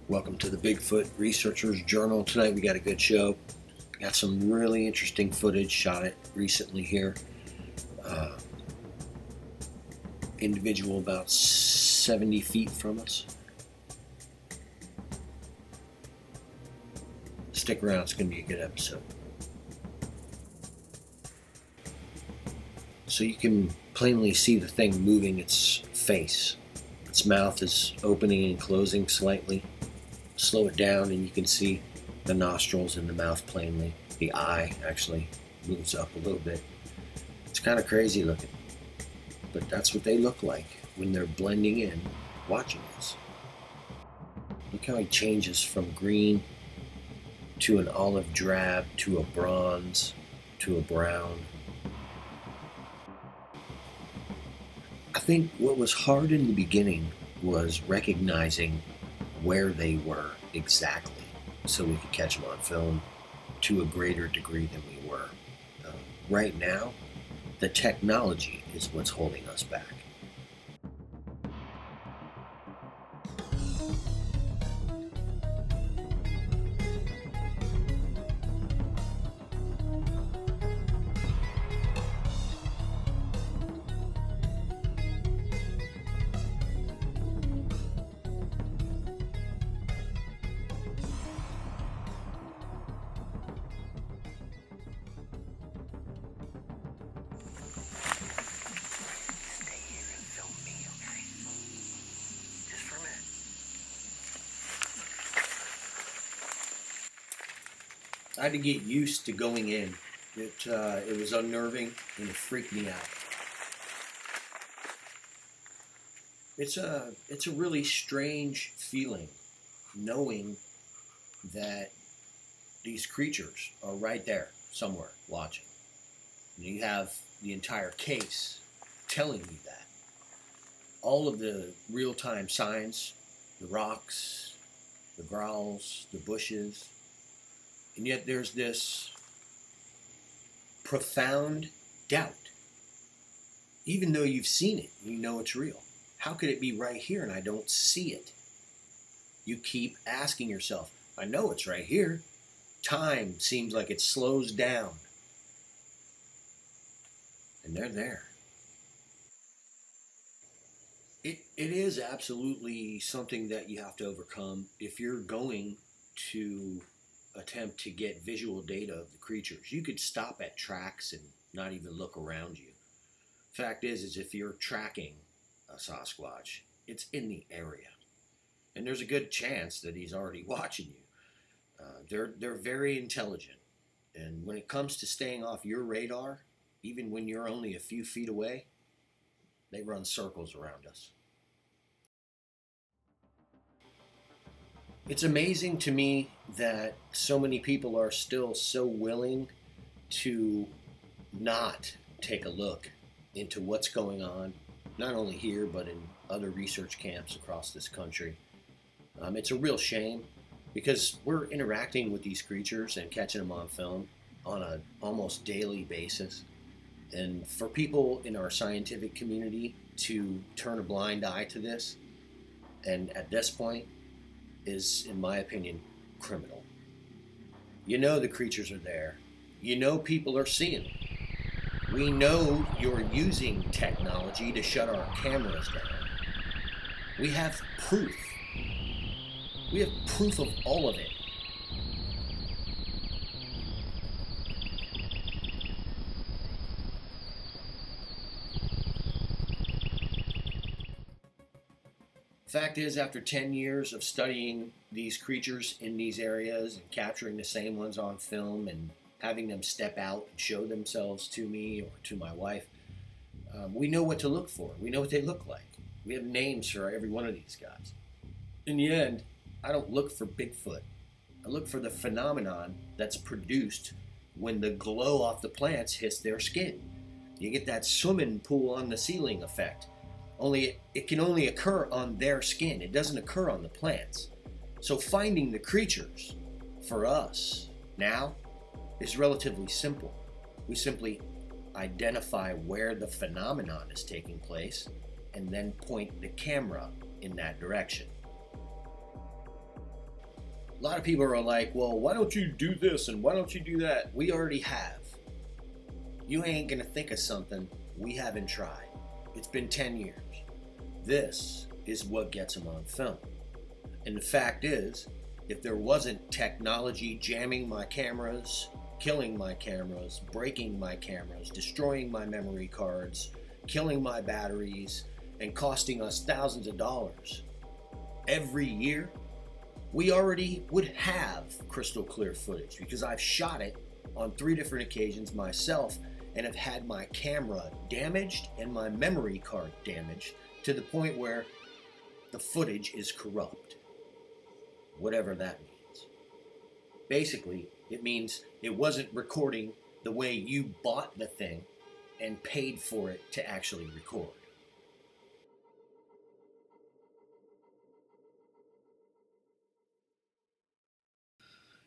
Welcome to the Bigfoot Researchers Journal. Tonight we got a good show. Got some really interesting footage, shot it recently here. Individual about 70 feet from us. Stick around, it's going to be a good episode. So you can plainly see the thing moving its face. Its mouth is opening and closing slightly. Slow it down and you can see the nostrils and the mouth plainly. The eye actually moves up a little bit. It's kind of crazy looking, but that's what they look like when they're blending in, watching us. Look how he changes from green to an olive drab to a bronze to a brown. I think what was hard in the beginning was recognizing where they were exactly so we could catch them on film to a greater degree than we were. Right now, the technology is what's holding us back. I had to get used to going in. It was unnerving and it freaked me out. It's a really strange feeling knowing that these creatures are right there somewhere watching. You have the entire case telling you that. All of the real-time signs, the rocks, the growls, the bushes, and yet there's this profound doubt. Even though you've seen it, you know it's real. How could it be right here and I don't see it? You keep asking yourself, I know it's right here. Time seems like it slows down. And they're there. It is absolutely something that you have to overcome if you're going to attempt to get visual data of the creatures. You could stop at tracks and not even look around you. Fact is if you're tracking a Sasquatch, it's in the area. And there's a good chance that he's already watching you. They're very intelligent. And when it comes to staying off your radar, even when you're only a few feet away, they run circles around us. It's amazing to me that so many people are still so willing to not take a look into what's going on, not only here, but in other research camps across this country. It's a real shame because we're interacting with these creatures and catching them on film on an almost daily basis. And for people in our scientific community to turn a blind eye to this, and at this point, is, in my opinion, criminal. You know the creatures are there. You know people are seeing them. We know you're using technology to shut our cameras down. We have proof. We have proof of all of it. Fact is, after 10 years of studying these creatures in these areas and capturing the same ones on film and having them step out and show themselves to me or to my wife, we know what to look for. We know what they look like. We have names for every one of these guys. In the end, I don't look for Bigfoot. I look for the phenomenon that's produced when the glow off the plants hits their skin. You get that swimming pool on the ceiling effect. Only it can only occur on their skin. It doesn't occur on the plants. So finding the creatures for us now is relatively simple. We simply identify where the phenomenon is taking place and then point the camera in that direction. A lot of people are like, well, why don't you do this and why don't you do that? We already have. You ain't gonna think of something we haven't tried. It's been 10 years. This is what gets them on film. And the fact is, if there wasn't technology jamming my cameras, killing my cameras, breaking my cameras, destroying my memory cards, killing my batteries, and costing us thousands of dollars every year, we already would have crystal clear footage, because I've shot it on 3 different occasions myself and have had my camera damaged and my memory card damaged to the point where the footage is corrupt, whatever that means. Basically, it means it wasn't recording the way you bought the thing and paid for it to actually record.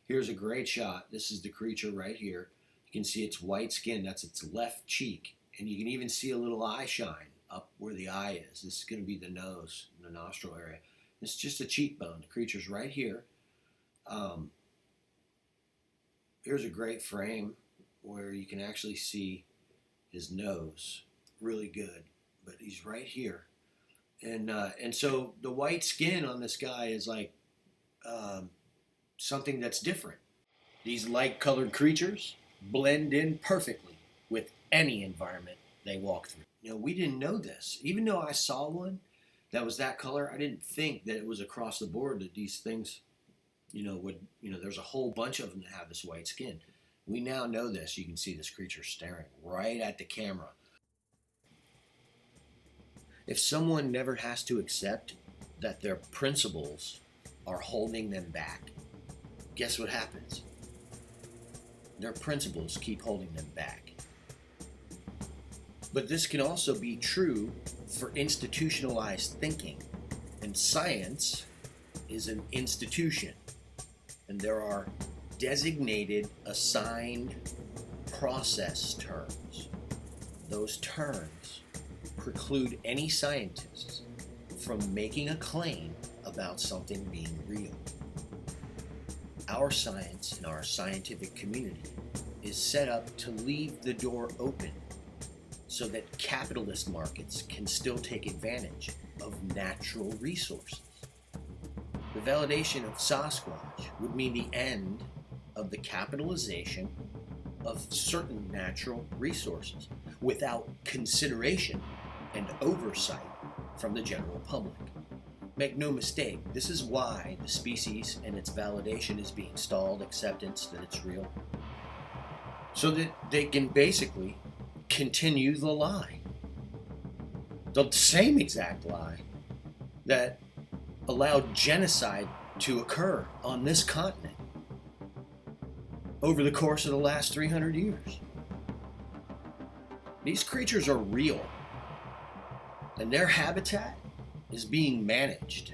Here's a great shot. This is the creature right here. You can see its white skin. That's its left cheek. And you can even see a little eye shine up where the eye is. This is going to be the nose, the nostril area. It's just a cheekbone. The creature's right here. Here's a great frame where you can actually see his nose really good. But he's right here. And so the white skin on this guy is like something that's different. These light-colored creatures blend in perfectly with any environment they walk through. You know, we didn't know this. Even though I saw one that was that color, I didn't think that it was across the board that these things, there's a whole bunch of them that have this white skin. We now know this. You can see this creature staring right at the camera. If someone never has to accept that their principles are holding them back, guess what happens? Their principles keep holding them back. But this can also be true for institutionalized thinking. And science is an institution. And there are designated, assigned process terms. Those terms preclude any scientists from making a claim about something being real. Our science and our scientific community is set up to leave the door open so that capitalist markets can still take advantage of natural resources. The validation of Sasquatch would mean the end of the capitalization of certain natural resources without consideration and oversight from the general public. Make no mistake, this is why the species and its validation is being stalled, acceptance that it's real, so that they can basically continue the lie. The same exact lie that allowed genocide to occur on this continent over the course of the last 300 years. These creatures are real, and their habitat is being managed.